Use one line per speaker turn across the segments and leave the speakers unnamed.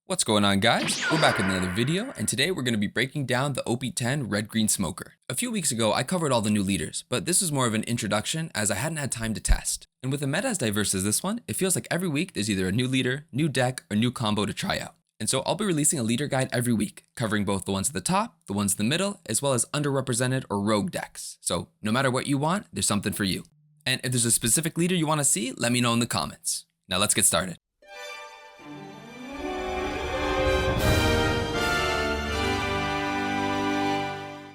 What's going on, guys? We're back with another video, and today we're going to be breaking down the OP10 Red Green Smoker. A few weeks ago I covered all the new leaders, but this was more of an introduction as I hadn't had time to test. And with a meta as diverse as this one, it feels like every week there's either a new leader, new deck, or new combo to try out. And so I'll be releasing a leader guide every week, covering both the ones at the top, the ones in the middle, as well as underrepresented or rogue decks. So no matter what you want, there's something for you. And if there's a specific leader you want to see, let me know in the comments. Now let's get started.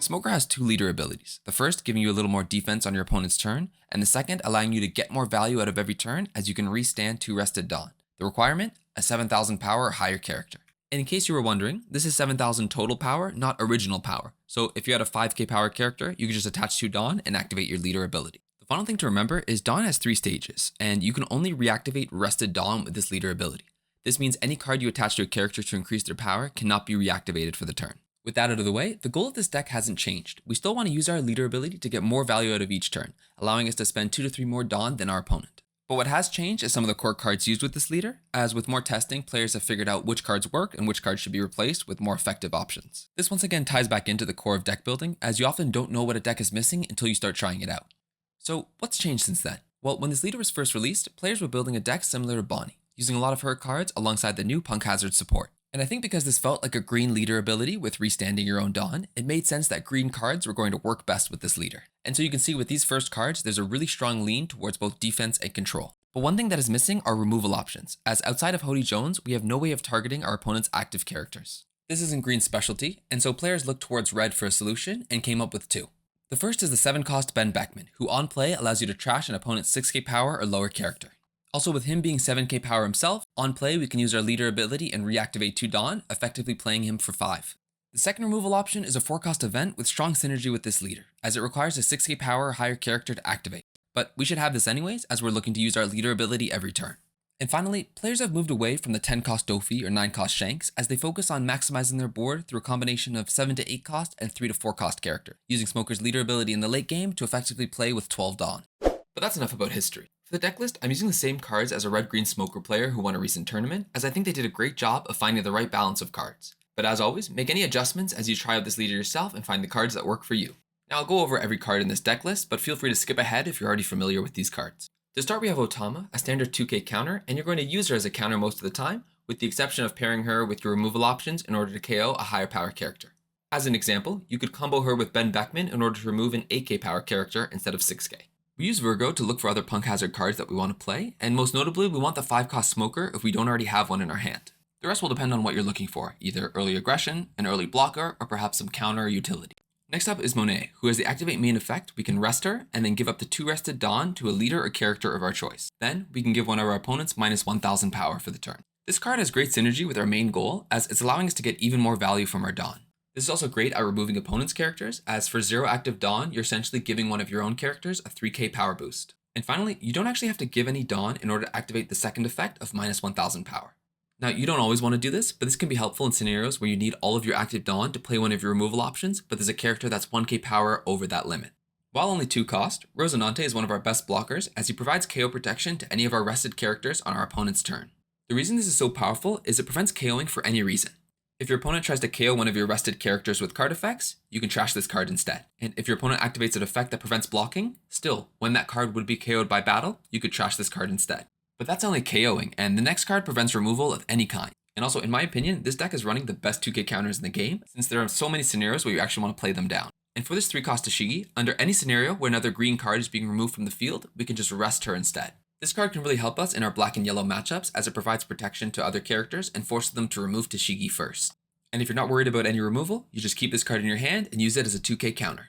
Smoker has two leader abilities, the first giving you a little more defense on your opponent's turn, and the second allowing you to get more value out of every turn as you can restand 2 Rested Dawn. The requirement? A 7,000 power or higher character. And in case you were wondering, this is 7,000 total power, not original power. So if you had a 5k power character, you could just attach 2 Dawn and activate your leader ability. The final thing to remember is Dawn has 3 stages, and you can only reactivate Rested Dawn with this leader ability. This means any card you attach to a character to increase their power cannot be reactivated for the turn. With that out of the way, the goal of this deck hasn't changed. We still want to use our leader ability to get more value out of each turn, allowing us to spend 2 to 3 more Dawn than our opponent. But what has changed is some of the core cards used with this leader, as with more testing, players have figured out which cards work and which cards should be replaced with more effective options. This once again ties back into the core of deck building, as you often don't know what a deck is missing until you start trying it out. So what's changed since then? Well, when this leader was first released, players were building a deck similar to Bonnie, using a lot of her cards alongside the new Punk Hazard support. And I think because this felt like a green leader ability with restanding your own Dawn, it made sense that green cards were going to work best with this leader. And so you can see with these first cards, there's a really strong lean towards both defense and control. But one thing that is missing are removal options, as outside of Hody Jones, we have no way of targeting our opponent's active characters. This isn't green's specialty, and so players looked towards red for a solution and came up with 2. The first is the 7-cost Ben Beckman, who on play allows you to trash an opponent's 6k power or lower character. Also, with him being 7k power himself, on play we can use our leader ability and reactivate 2 Dawn, effectively playing him for 5. The second removal option is a 4-cost event with strong synergy with this leader, as it requires a 6k power or higher character to activate. But we should have this anyways, as we're looking to use our leader ability every turn. And finally, players have moved away from the 10-cost Dofi or 9-cost Shanks, as they focus on maximizing their board through a combination of 7 to 8-cost and 3 to 4-cost character, using Smoker's leader ability in the late game to effectively play with 12 Dawn. But that's enough about history. For the deck list, I'm using the same cards as a red-green Smoker player who won a recent tournament, as I think they did a great job of finding the right balance of cards. But as always, make any adjustments as you try out this leader yourself and find the cards that work for you. Now I'll go over every card in this deck list, but feel free to skip ahead if you're already familiar with these cards. To start, we have Otama, a standard 2k counter, and you're going to use her as a counter most of the time, with the exception of pairing her with your removal options in order to KO a higher power character. As an example, you could combo her with Ben Beckman in order to remove an 8k power character instead of 6k. We use Virgo to look for other Punk Hazard cards that we want to play, and most notably, we want the 5-cost Smoker if we don't already have one in our hand. The rest will depend on what you're looking for, either early aggression, an early blocker, or perhaps some counter or utility. Next up is Monet, who has the activate main effect. We can rest her, and then give up to 2 Rested Dawn to a leader or character of our choice. Then, we can give one of our opponents minus 1,000 power for the turn. This card has great synergy with our main goal, as it's allowing us to get even more value from our Dawn. This is also great at removing opponent's characters, as for 0 active Dawn, you're essentially giving one of your own characters a 3k power boost. And finally, you don't actually have to give any Dawn in order to activate the second effect of minus 1,000 power. Now, you don't always want to do this, but this can be helpful in scenarios where you need all of your active Dawn to play one of your removal options, but there's a character that's 1k power over that limit. While only 2 cost, Rosinante is one of our best blockers, as he provides KO protection to any of our rested characters on our opponent's turn. The reason this is so powerful is it prevents KOing for any reason. If your opponent tries to KO one of your rested characters with card effects, you can trash this card instead. And if your opponent activates an effect that prevents blocking, still, when that card would be KO'd by battle, you could trash this card instead. But that's only KOing, and the next card prevents removal of any kind. And also, in my opinion, this deck is running the best 2k counters in the game, since there are so many scenarios where you actually want to play them down. And for this 3-cost Tashigi, under any scenario where another green card is being removed from the field, we can just rest her instead. This card can really help us in our black and yellow matchups, as it provides protection to other characters and forces them to remove Tashigi first. And if you're not worried about any removal, you just keep this card in your hand and use it as a 2k counter.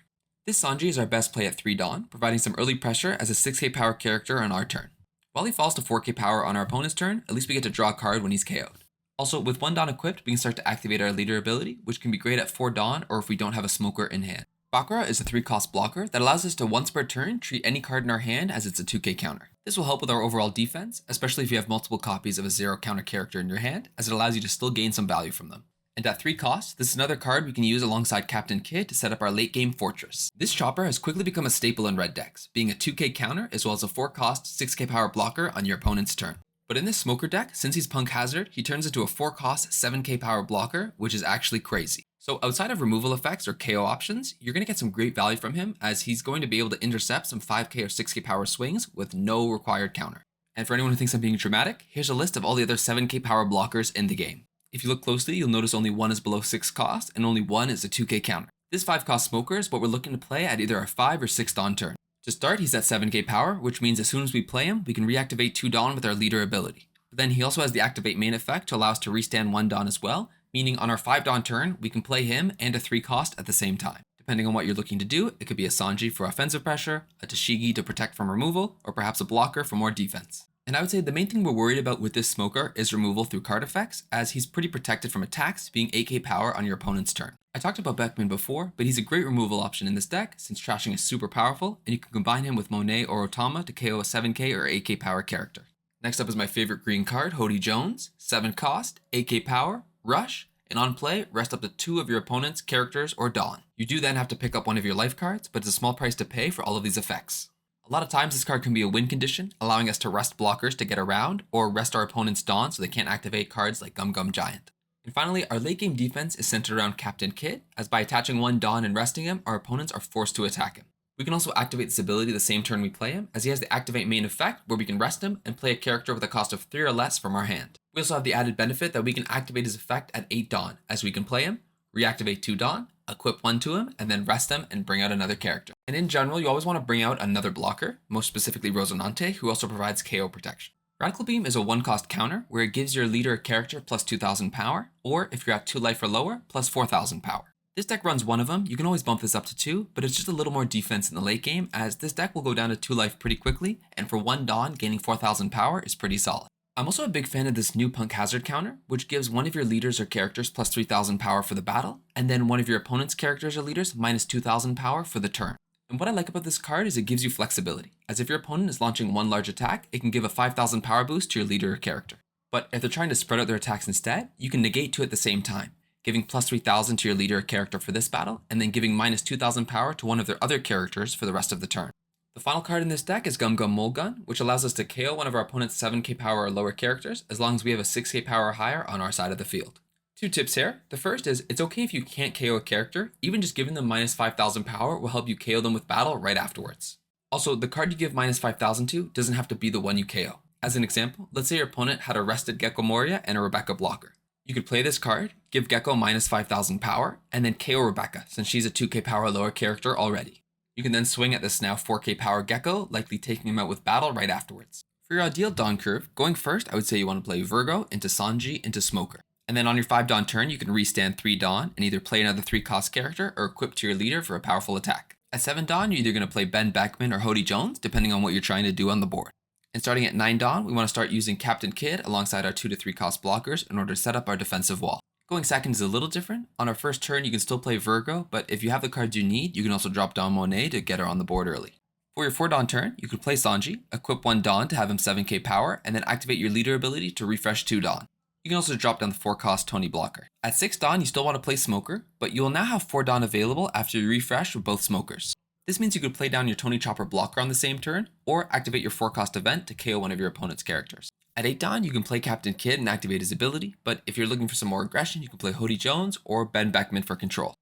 This Sanji is our best play at 3 Dawn, providing some early pressure as a 6k power character on our turn. While he falls to 4k power on our opponent's turn, at least we get to draw a card when he's KO'd. Also, with 1 Dawn equipped, we can start to activate our leader ability, which can be great at 4 Dawn or if we don't have a Smoker in hand. Bakura is a 3-cost blocker that allows us to once per turn treat any card in our hand as it's a 2k counter. This will help with our overall defense, especially if you have multiple copies of a 0 counter character in your hand, as it allows you to still gain some value from them. And at 3 costs, this is another card we can use alongside Captain Kidd to set up our late game fortress. This chopper has quickly become a staple in red decks, being a 2k counter as well as a 4-cost 6k power blocker on your opponent's turn. But in this Smoker deck, since he's Punk Hazard, he turns into a 4-cost 7k power blocker, which is actually crazy. So outside of removal effects or KO options, you're going to get some great value from him as he's going to be able to intercept some 5k or 6k power swings with no required counter. And for anyone who thinks I'm being dramatic, here's a list of all the other 7k power blockers in the game. If you look closely, you'll notice only one is below 6 cost and only one is a 2k counter. This 5-cost Smoker is what we're looking to play at either our 5 or 6 Dawn turn. To start, he's at 7k power, which means as soon as we play him, we can reactivate 2 Dawn with our leader ability. But then he also has the activate main effect to allow us to restand 1 Dawn as well, meaning on our 5 Dawn turn, we can play him and a 3-cost at the same time. Depending on what you're looking to do, it could be a Sanji for offensive pressure, a Tashigi to protect from removal, or perhaps a blocker for more defense. And I would say the main thing we're worried about with this Smoker is removal through card effects, as he's pretty protected from attacks, being 8k power on your opponent's turn. I talked about Beckman before, but he's a great removal option in this deck since trashing is super powerful, and you can combine him with Monet or Otama to KO a 7k or 8k power character. Next up is my favorite green card, Hody Jones, 7 cost, 8k power, rush, and on play, rest up to 2 of your opponent's characters or Dawn. You do then have to pick up one of your life cards, but it's a small price to pay for all of these effects. A lot of times this card can be a win condition, allowing us to rest blockers to get around, or rest our opponent's Dawn so they can't activate cards like Gum Gum Giant. And finally, our late game defense is centered around Captain Kidd, as by attaching 1 Dawn and resting him, our opponents are forced to attack him. We can also activate this ability the same turn we play him, as he has the activate main effect where we can rest him and play a character with a cost of 3 or less from our hand. We also have the added benefit that we can activate his effect at 8 Dawn, as we can play him, reactivate 2 Dawn, equip 1 to him, and then rest him and bring out another character. And in general, you always want to bring out another blocker, most specifically Rosinante, who also provides KO protection. Radical Beam is a 1-cost counter where it gives your leader a character plus 2,000 power, or if you're at 2 life or lower, plus 4,000 power. This deck runs one of them, you can always bump this up to 2, but it's just a little more defense in the late game, as this deck will go down to 2 life pretty quickly, and for 1 Dawn, gaining 4,000 power is pretty solid. I'm also a big fan of this new Punk Hazard counter, which gives one of your leaders or characters plus 3,000 power for the battle, and then one of your opponent's characters or leaders minus 2,000 power for the turn. And what I like about this card is it gives you flexibility, as if your opponent is launching one large attack, it can give a 5,000 power boost to your leader or character. But if they're trying to spread out their attacks instead, you can negate 2 at the same time, giving plus 3,000 to your leader or character for this battle, and then giving minus 2,000 power to one of their other characters for the rest of the turn. The final card in this deck is Gum Gum Mole Gun, which allows us to KO one of our opponent's 7k power or lower characters, as long as we have a 6k power or higher on our side of the field. 2 tips here. The first is, it's okay if you can't KO a character, even just giving them minus 5,000 power will help you KO them with battle right afterwards. Also, the card you give minus 5,000 to doesn't have to be the one you KO. As an example, let's say your opponent had a rested Gecko Moria and a Rebecca blocker. You could play this card, give Gecko minus 5,000 power, and then KO Rebecca, since she's a 2k power or lower character already. You can then swing at this now 4k power Gecko, likely taking him out with battle right afterwards. For your ideal Dawn curve, going first, I would say you want to play Virgo into Sanji into Smoker. And then on your 5 Dawn turn, you can restand 3 Dawn and either play another 3-cost character or equip to your leader for a powerful attack. At 7 Dawn, you're either going to play Ben Beckman or Hody Jones, depending on what you're trying to do on the board. And starting at 9 Dawn, we want to start using Captain Kidd alongside our 2 to 3 cost blockers in order to set up our defensive wall. Going second is a little different. On our first turn, you can still play Virgo, but if you have the cards you need, you can also drop down Monet to get her on the board early. For your 4 Dawn turn, you could play Sanji, equip 1 Dawn to have him 7k power, and then activate your leader ability to refresh 2 Dawn. You can also drop down the 4-cost Tony blocker. At 6 Dawn, you still want to play Smoker, but you will now have 4 Dawn available after you refresh with both Smokers. This means you could play down your Tony Chopper blocker on the same turn, or activate your 4-cost event to KO one of your opponent's characters. At 8 Dawn, you can play Captain Kidd and activate his ability, but if you're looking for some more aggression, you can play Hody Jones or Ben Beckman for control.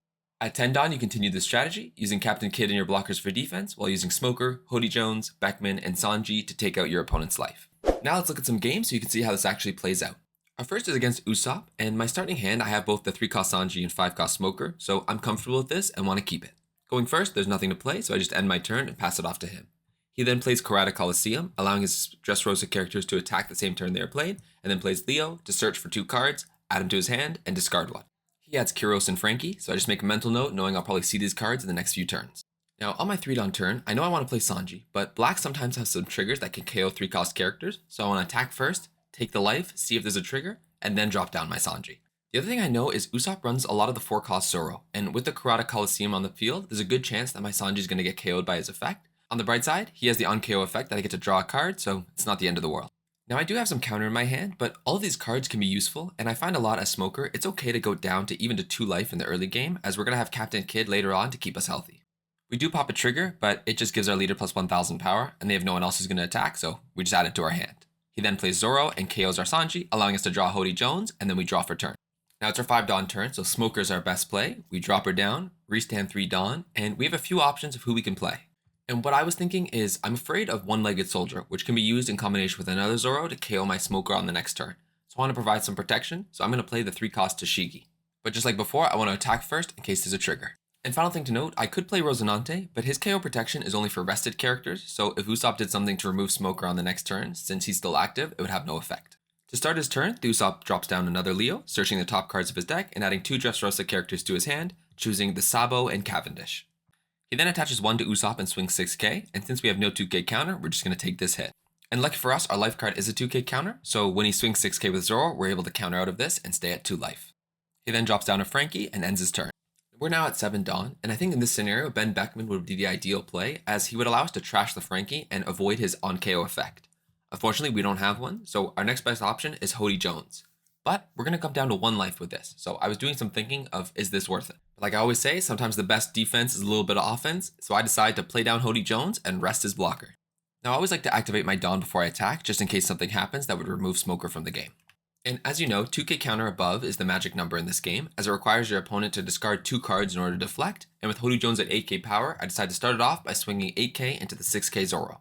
At 10 Dawn, you continue this strategy, using Captain Kidd and your blockers for defense, while using Smoker, Hody Jones, Beckman, and Sanji to take out your opponent's life. Now let's look at some games so you can see how this actually plays out. Our first is against Usopp, and my starting hand, I have both the 3-cost Sanji and 5-cost Smoker, so I'm comfortable with this and want to keep it. Going first, there's nothing to play, so I just end my turn and pass it off to him. He then plays Karate Coliseum, allowing his Dressrosa characters to attack the same turn they are played, and then plays Leo to search for 2 cards, add them to his hand, and discard 1. He adds Kyros and Frankie, so I just make a mental note knowing I'll probably see these cards in the next few turns. Now, on my 3 Dawn turn, I know I want to play Sanji, but Black sometimes has some triggers that can KO 3-cost characters, so I want to attack first, take the life, see if there's a trigger, and then drop down my Sanji. The other thing I know is Usopp runs a lot of the 4-cost Zoro, and with the Karate Coliseum on the field, there's a good chance that my Sanji is going to get KO'd by his effect. On the bright side, he has the on-KO effect that I get to draw a card, so it's not the end of the world. Now I do have some counter in my hand, but all of these cards can be useful, and I find a lot as Smoker, it's okay to go down to even to 2 life in the early game, as we're going to have Captain Kidd later on to keep us healthy. We do pop a trigger, but it just gives our leader plus 1,000 power, and they have no one else who's going to attack, so we just add it to our hand. He then plays Zoro and KOs our Sanji, allowing us to draw Hody Jones, and then we draw for turn. Now it's our 5 Dawn turn, so Smoker's our best play. We drop her down, restand 3 Dawn, and we have a few options of who we can play. And what I was thinking is, I'm afraid of One-Legged Soldier, which can be used in combination with another Zoro to KO my Smoker on the next turn. So I want to provide some protection, so I'm going to play the 3-cost Tashigi. But just like before, I want to attack first in case there's a trigger. And final thing to note, I could play Rosinante, but his KO protection is only for rested characters, so if Usopp did something to remove Smoker on the next turn, since he's still active, it would have no effect. To start his turn, Usopp drops down another Leo, searching the top cards of his deck and adding 2 Dressrosa characters to his hand, choosing the Sabo and Cavendish. He then attaches 1 to Usopp and swings 6k, and since we have no 2k counter, we're just going to take this hit. And lucky for us, our life card is a 2k counter, so when he swings 6k with Zoro, we're able to counter out of this and stay at 2 life. He then drops down a Frankie and ends his turn. We're now at 7 Dawn, and I think in this scenario, Ben Beckman would be the ideal play, as he would allow us to trash the Frankie and avoid his on-KO effect. Unfortunately, we don't have one, so our next best option is Hody Jones. But we're going to come down to 1 life with this, so I was doing some thinking of, is this worth it? Like I always say, sometimes the best defense is a little bit of offense, so I decided to play down Hody Jones and rest his blocker. Now I always like to activate my Dawn before I attack, just in case something happens that would remove Smoker from the game. And as you know, 2k counter above is the magic number in this game, as it requires your opponent to discard 2 cards in order to deflect, and with Hody Jones at 8k power, I decided to start it off by swinging 8k into the 6k Zoro.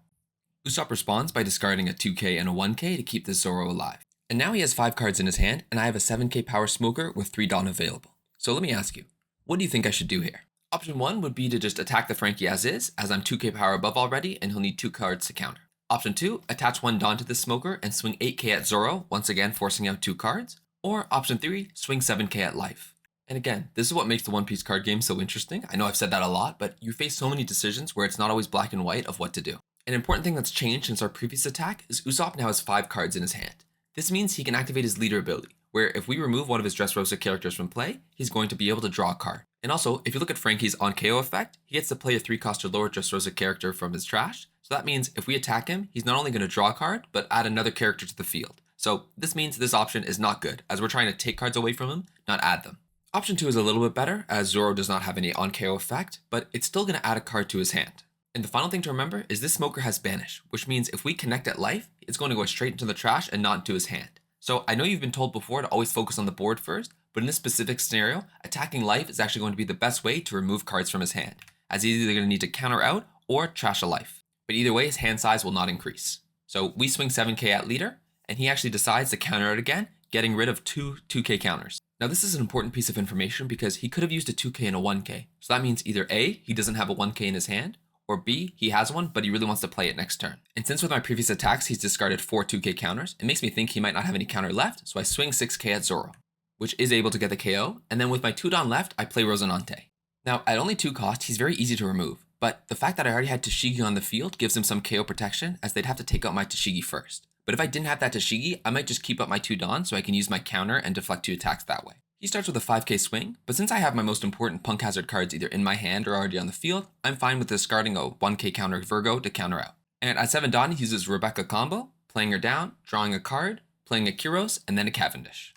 Usopp responds by discarding a 2k and a 1k to keep this Zoro alive. And now he has 5 cards in his hand, and I have a 7k power Smoker with 3 Dawn available. So let me ask you, what do you think I should do here? Option 1 would be to just attack the Frankie as is, as I'm 2k power above already, and he'll need 2 cards to counter. Option 2, attach 1 Dawn to this Smoker and swing 8k at Zoro, once again forcing out 2 cards. Or option 3, swing 7k at life. And again, this is what makes the One Piece card game so interesting. I know I've said that a lot, but you face so many decisions where it's not always black and white of what to do. An important thing that's changed since our previous attack is Usopp now has 5 cards in his hand. This means he can activate his leader ability, where if we remove one of his Dressrosa characters from play, he's going to be able to draw a card. And also, if you look at Frankie's on KO effect, he gets to play a 3-cost or lower Dressrosa character from his trash. So that means if we attack him, he's not only going to draw a card, but add another character to the field. So this means this option is not good, as we're trying to take cards away from him, not add them. Option 2 is a little bit better, as Zoro does not have any on KO effect, but it's still going to add a card to his hand. And the final thing to remember is this Smoker has Banish, which means if we connect at life, it's going to go straight into the trash and not into his hand. So I know you've been told before to always focus on the board first, but in this specific scenario, attacking life is actually going to be the best way to remove cards from his hand, as he's either going to need to counter out or trash a life. But either way, his hand size will not increase. So we swing 7k at leader, and he actually decides to counter out again, getting rid of 2 2k counters. Now this is an important piece of information because he could have used a 2k and a 1k. So that means either A, he doesn't have a 1k in his hand, or B, he has one, but he really wants to play it next turn. And since with my previous attacks, he's discarded 4 2k counters, it makes me think he might not have any counter left, so I swing 6k at Zoro, which is able to get the KO, and then with my 2 Dawn left, I play Rosinante. Now, at only 2 cost, he's very easy to remove, but the fact that I already had Tashigi on the field gives him some KO protection, as they'd have to take out my Tashigi first. But if I didn't have that Tashigi, I might just keep up my 2 Dawn so I can use my counter and deflect 2 attacks that way. He starts with a 5k swing, but since I have my most important Punk Hazard cards either in my hand or already on the field, I'm fine with discarding a 1k counter Virgo to counter out. And at 7 Dawn, he uses Rebecca combo, playing her down, drawing a card, playing a Kyros, and then a Cavendish.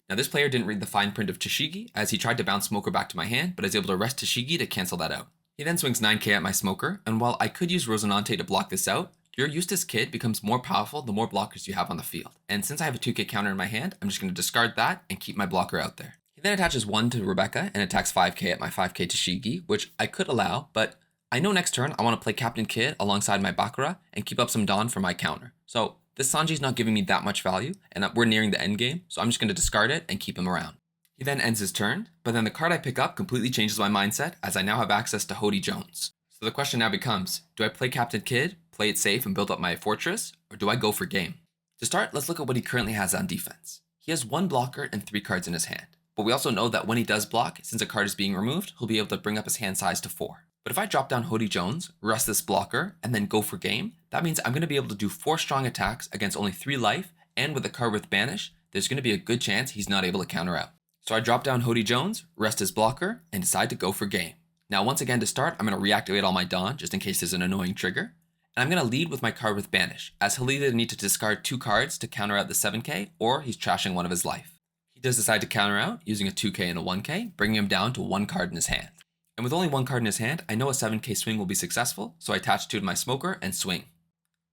Now this player didn't read the fine print of Tashigi, as he tried to bounce Smoker back to my hand, but I was able to rest Tashigi to cancel that out. He then swings 9k at my Smoker, and while I could use Rosinante to block this out, your Eustace Kid becomes more powerful the more blockers you have on the field. And since I have a 2k counter in my hand, I'm just going to discard that and keep my blocker out there. He then attaches 1 to Rebecca and attacks 5k at my 5k Tashigi, which I could allow, but I know next turn I want to play Captain Kid alongside my Bakura and keep up some Dawn for my counter. So this Sanji's not giving me that much value, and we're nearing the end game, so I'm just going to discard it and keep him around. He then ends his turn, but then the card I pick up completely changes my mindset as I now have access to Hody Jones. So the question now becomes, do I play Captain Kid, play it safe and build up my fortress, or do I go for game? To start, let's look at what he currently has on defense. He has 1 blocker and 3 cards in his hand, but we also know that when he does block, since a card is being removed, he'll be able to bring up his hand size to 4. But if I drop down Hody Jones, rest this blocker, and then go for game, that means I'm going to be able to do 4 strong attacks against only 3 life, and with a card with Banish, there's going to be a good chance he's not able to counter out. So I drop down Hody Jones, rest his blocker, and decide to go for game. Now once again to start, I'm going to reactivate all my Dawn just in case there's an annoying trigger. And I'm going to lead with my card with Banish, as he'll either need to discard 2 cards to counter out the 7k, or he's trashing one of his life. He does decide to counter out using a 2k and a 1k, bringing him down to 1 card in his hand. And with only 1 card in his hand, I know a 7k swing will be successful, so I attach 2 to my Smoker and swing.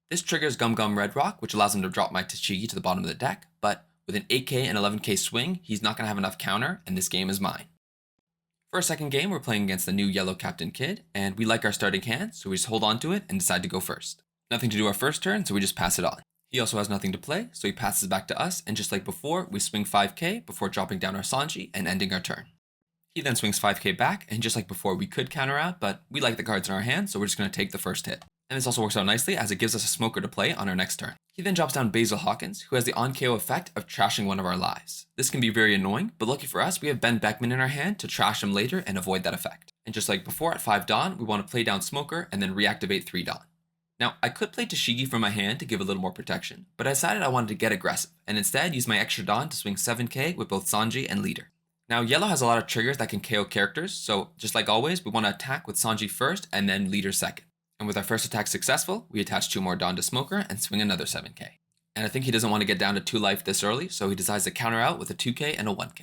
This triggers Gum Gum Red Rock, which allows him to drop my TCG to the bottom of the deck, but with an 8k and 11k swing, he's not going to have enough counter, and this game is mine. For our second game, we're playing against the new yellow Captain Kid, and we like our starting hand, so we just hold on to it and decide to go first. Nothing to do our first turn, so we just pass it on. He also has nothing to play, so he passes back to us, and just like before, we swing 5k before dropping down our Sanji and ending our turn. He then swings 5k back, and just like before, we could counter out, but we like the cards in our hand, so we're just going to take the first hit. And this also works out nicely as it gives us a smoker to play on our next turn. He then drops down Basil Hawkins, who has the on-KO effect of trashing one of our lives. This can be very annoying, but lucky for us, we have Ben Beckman in our hand to trash him later and avoid that effect. And just like before at 5 Dawn, we want to play down Smoker and then reactivate 3 Dawn. Now, I could play Tashigi from my hand to give a little more protection, but I decided I wanted to get aggressive, and instead use my extra Dawn to swing 7k with both Sanji and Leader. Now, Yellow has a lot of triggers that can KO characters, so just like always, we want to attack with Sanji first and then Leader second. And with our first attack successful, we attach 2 more Dawn to Smoker and swing another 7k. And I think he doesn't want to get down to 2 life this early, so he decides to counter out with a 2k and a 1k.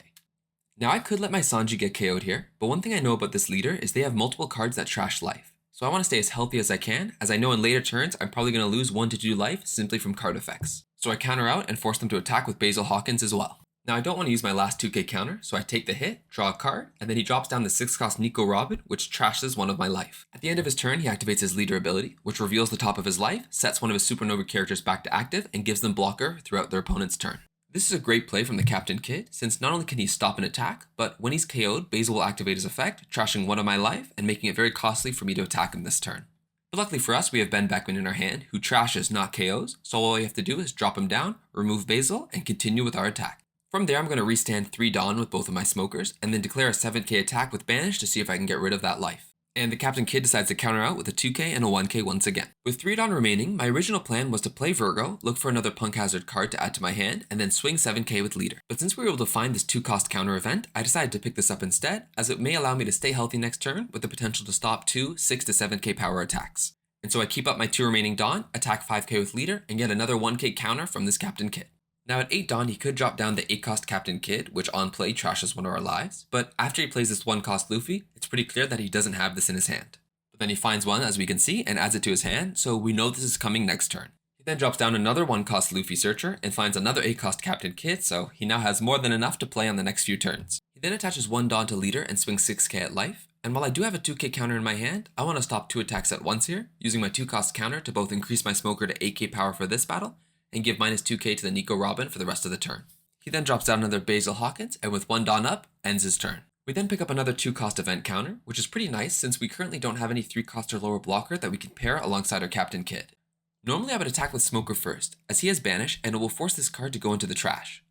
Now I could let my Sanji get KO'd here, but one thing I know about this leader is they have multiple cards that trash life. So I want to stay as healthy as I can, as I know in later turns I'm probably going to lose 1 to 2 life simply from card effects. So I counter out and force them to attack with Basil Hawkins as well. Now I don't want to use my last 2k counter, so I take the hit, draw a card, and then he drops down the 6-cost Nico Robin, which trashes 1 of my life. At the end of his turn, he activates his leader ability, which reveals the top of his life, sets one of his supernova characters back to active, and gives them blocker throughout their opponent's turn. This is a great play from the Captain Kid, since not only can he stop an attack, but when he's KO'd, Basil will activate his effect, trashing 1 of my life, and making it very costly for me to attack him this turn. But luckily for us, we have Ben Beckman in our hand, who trashes, not KOs, so all we have to do is drop him down, remove Basil, and continue with our attack. From there, I'm going to restand 3 Dawn with both of my smokers, and then declare a 7k attack with Banish to see if I can get rid of that life. And the Captain Kid decides to counter out with a 2k and a 1k once again. With 3 Dawn remaining, my original plan was to play Virgo, look for another Punk Hazard card to add to my hand, and then swing 7k with Leader. But since we were able to find this 2-cost counter event, I decided to pick this up instead, as it may allow me to stay healthy next turn with the potential to stop 2 6 to 7k power attacks. And so I keep up my 2 remaining Dawn, attack 5k with Leader, and get another 1k counter from this Captain Kid. Now at 8 Dawn, he could drop down the 8-cost Captain Kid, which on play trashes 1 of our lives, but after he plays this 1-cost Luffy, it's pretty clear that he doesn't have this in his hand. But then he finds one, as we can see, and adds it to his hand, so we know this is coming next turn. He then drops down another 1-cost Luffy Searcher, and finds another 8-cost Captain Kid, so he now has more than enough to play on the next few turns. He then attaches 1 Dawn to Leader and swings 6k at life, and while I do have a 2k counter in my hand, I want to stop 2 attacks at once here, using my 2-cost counter to both increase my smoker to 8k power for this battle, and give minus 2k to the Nico Robin for the rest of the turn. He then drops down another Basil Hawkins, and with 1 Dawn up, ends his turn. We then pick up another 2-cost event counter, which is pretty nice since we currently don't have any 3-cost or lower blocker that we can pair alongside our Captain Kid. Normally I would attack with Smoker first, as he has Banish, and it will force this card to go into the trash.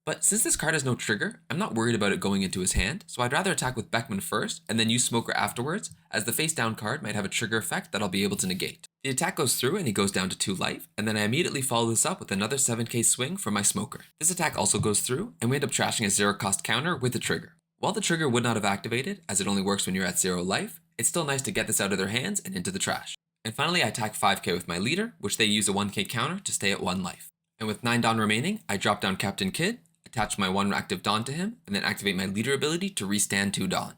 But since this card has no trigger, I'm not worried about it going into his hand, so I'd rather attack with Beckman first, and then use Smoker afterwards, as the face down card might have a trigger effect that I'll be able to negate. The attack goes through and he goes down to 2 life, and then I immediately follow this up with another 7k swing from my Smoker. This attack also goes through, and we end up trashing a 0-cost counter with the trigger. While the trigger would not have activated, as it only works when you're at 0 life, it's still nice to get this out of their hands and into the trash. And finally I attack 5k with my Leader, which they use a 1k counter to stay at 1 life. And with 9 Dawn remaining, I drop down Captain Kid, attach my 1 active Dawn to him, and then activate my Leader ability to restand 2 Dawn.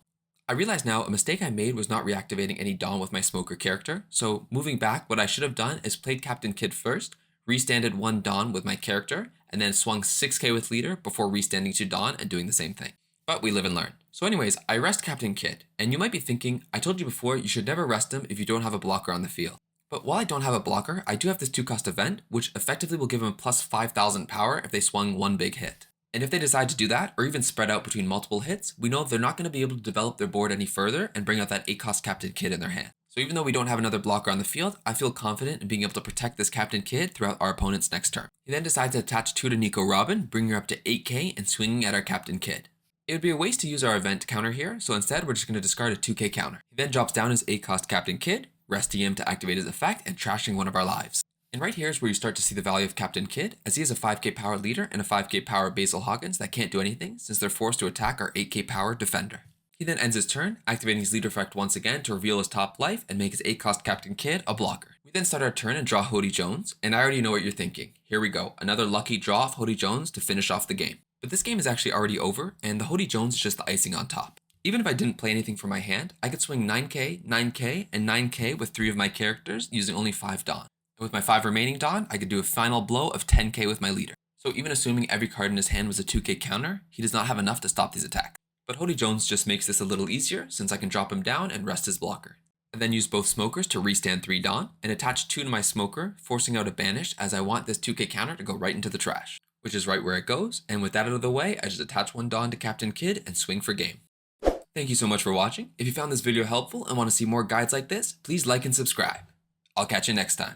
I realize now a mistake I made was not reactivating any Dawn with my Smoker character, so moving back, what I should have done is played Captain Kid first, restanded 1 Dawn with my character, and then swung 6k with Leader before restanding 2 Dawn and doing the same thing. But we live and learn. So anyways, I rest Captain Kid, and you might be thinking, I told you before you should never rest him if you don't have a blocker on the field. But while I don't have a blocker, I do have this 2-cost event, which effectively will give him plus 5,000 power if they swung 1 big hit. And if they decide to do that, or even spread out between multiple hits, we know they're not going to be able to develop their board any further and bring out that 8-cost Captain Kid in their hand. So even though we don't have another blocker on the field, I feel confident in being able to protect this Captain Kid throughout our opponent's next turn. He then decides to attach 2 to Nico Robin, bringing her up to 8k and swinging at our Captain Kid. It would be a waste to use our event counter here, so instead we're just going to discard a 2k counter. He then drops down his 8-cost Captain Kid, resting him to activate his effect and trashing 1 of our lives. And right here is where you start to see the value of Captain Kid, as he has a 5k power Leader and a 5k power Basil Hawkins that can't do anything since they're forced to attack our 8k power Defender. He then ends his turn, activating his Leader effect once again to reveal his top life and make his 8-cost Captain Kid a blocker. We then start our turn and draw Hody Jones, and I already know what you're thinking. Here we go, another lucky draw of Hody Jones to finish off the game. But this game is actually already over, and the Hody Jones is just the icing on top. Even if I didn't play anything from my hand, I could swing 9k, 9k, and 9k with 3 of my characters using only 5 Dawn. And with my 5 remaining Dawn, I could do a final blow of 10k with my leader. So even assuming every card in his hand was a 2k counter, he does not have enough to stop these attacks. But Hody Jones just makes this a little easier since I can drop him down and rest his blocker. I then use both smokers to restand 3 Dawn and attach 2 to my smoker, forcing out a banish as I want this 2k counter to go right into the trash, which is right where it goes, and with that out of the way, I just attach 1 Dawn to Captain Kidd and swing for game. Thank you so much for watching. If you found this video helpful and want to see more guides like this, please like and subscribe. I'll catch you next time.